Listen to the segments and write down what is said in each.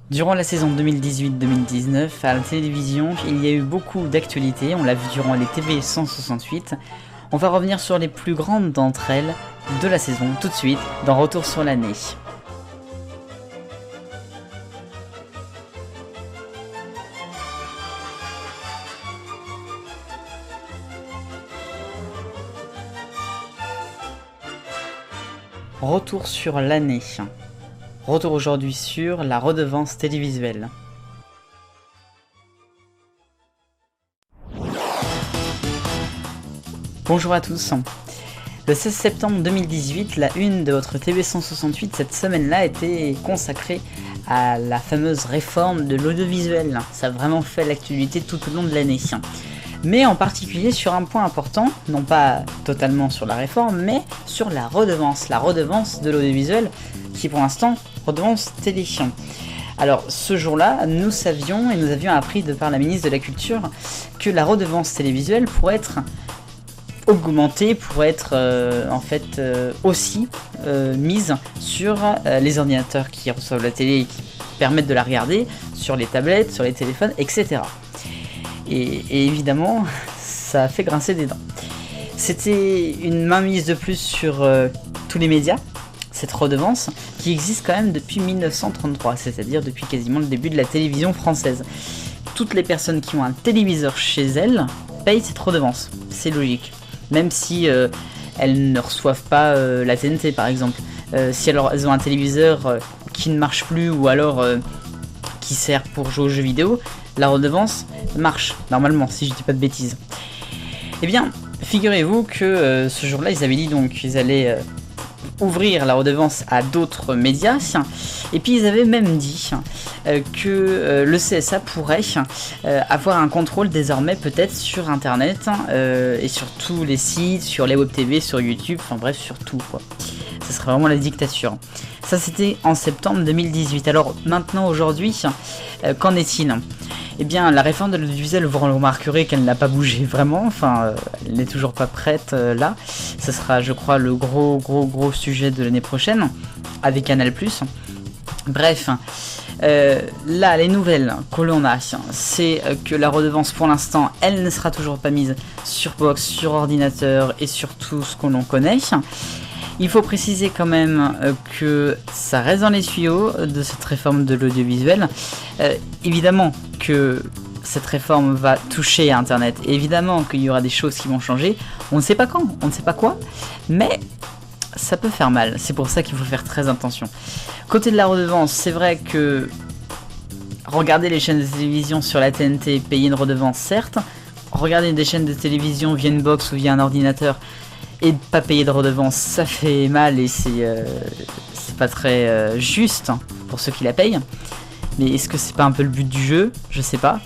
Durant la saison 2018-2019, à la télévision, il y a eu beaucoup d'actualités, on l'a vu durant les TV 168. On va revenir sur les plus grandes d'entre elles de la saison tout de suite dans Retour sur l'année. Retour sur l'année. Retour aujourd'hui sur la redevance télévisuelle. Bonjour à tous. Le 16 septembre 2018, la une de votre TV 168 cette semaine-là était consacrée à la fameuse réforme de l'audiovisuel. Ça a vraiment fait l'actualité tout au long de l'année. Mais en particulier sur un point important, non pas totalement sur la réforme, mais sur la redevance de l'audiovisuel, qui pour l'instant, redevance télé. Alors ce jour-là, nous savions et nous avions appris de par la ministre de la Culture que la redevance télévisuelle pourrait être augmentée, pourrait être aussi mise sur les ordinateurs qui reçoivent la télé et qui permettent de la regarder, sur les tablettes, sur les téléphones, etc. Et évidemment, ça a fait grincer des dents. C'était une mainmise de plus sur tous les médias, cette redevance, qui existe quand même depuis 1933, c'est-à-dire depuis quasiment le début de la télévision française. Toutes les personnes qui ont un téléviseur chez elles payent cette redevance, c'est logique. Même si elles ne reçoivent pas la TNT par exemple. Si elles ont un téléviseur qui ne marche plus ou alors qui sert pour jouer aux jeux vidéo, la redevance marche, normalement, si je dis pas de bêtises. Eh bien, figurez-vous que ce jour-là, ils avaient dit donc qu'ils allaient ouvrir la redevance à d'autres médias, et puis ils avaient même dit que le CSA pourrait avoir un contrôle désormais peut-être sur internet et sur tous les sites, sur les web TV, sur YouTube, enfin bref sur tout quoi. Ça serait vraiment la dictature. Ça c'était en septembre 2018. Alors maintenant aujourd'hui, qu'en est-il ? Eh bien, la réforme de l'audiovisuel, vous remarquerez qu'elle n'a pas bougé vraiment, enfin, elle n'est toujours pas prête là. Ce sera, je crois, le gros sujet de l'année prochaine, avec Canal+. Bref, là, les nouvelles que l'on a, c'est que la redevance, pour l'instant, elle ne sera toujours pas mise sur box, sur ordinateur et sur tout ce que l'on connaît. Il faut préciser quand même que ça reste dans les tuyaux de cette réforme de l'audiovisuel. Évidemment que cette réforme va toucher à Internet. Évidemment qu'il y aura des choses qui vont changer. On ne sait pas quand, on ne sait pas quoi, mais ça peut faire mal. C'est pour ça qu'il faut faire très attention. Côté de la redevance, c'est vrai que regarder les chaînes de télévision sur la TNT, payer une redevance, certes. Regarder des chaînes de télévision via une box ou via un ordinateur, et de pas payer de redevance, ça fait mal et c'est pas très juste pour ceux qui la payent. Mais est-ce que c'est pas un peu le but du jeu ? Je sais pas.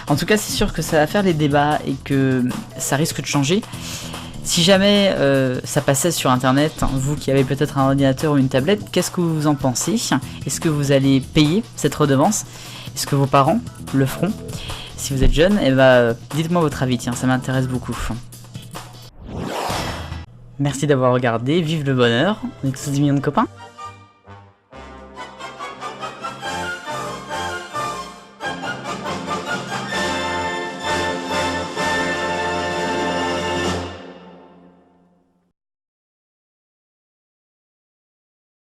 En tout cas, c'est sûr que ça va faire les débats et que ça risque de changer. Si jamais ça passait sur internet, vous qui avez peut-être un ordinateur ou une tablette, qu'est-ce que vous en pensez ? Est-ce que vous allez payer cette redevance ? Est-ce que vos parents le feront ? Si vous êtes jeune, eh ben, dites-moi votre avis, tiens, ça m'intéresse beaucoup. Merci d'avoir regardé, vive le bonheur, on est tous des millions de copains.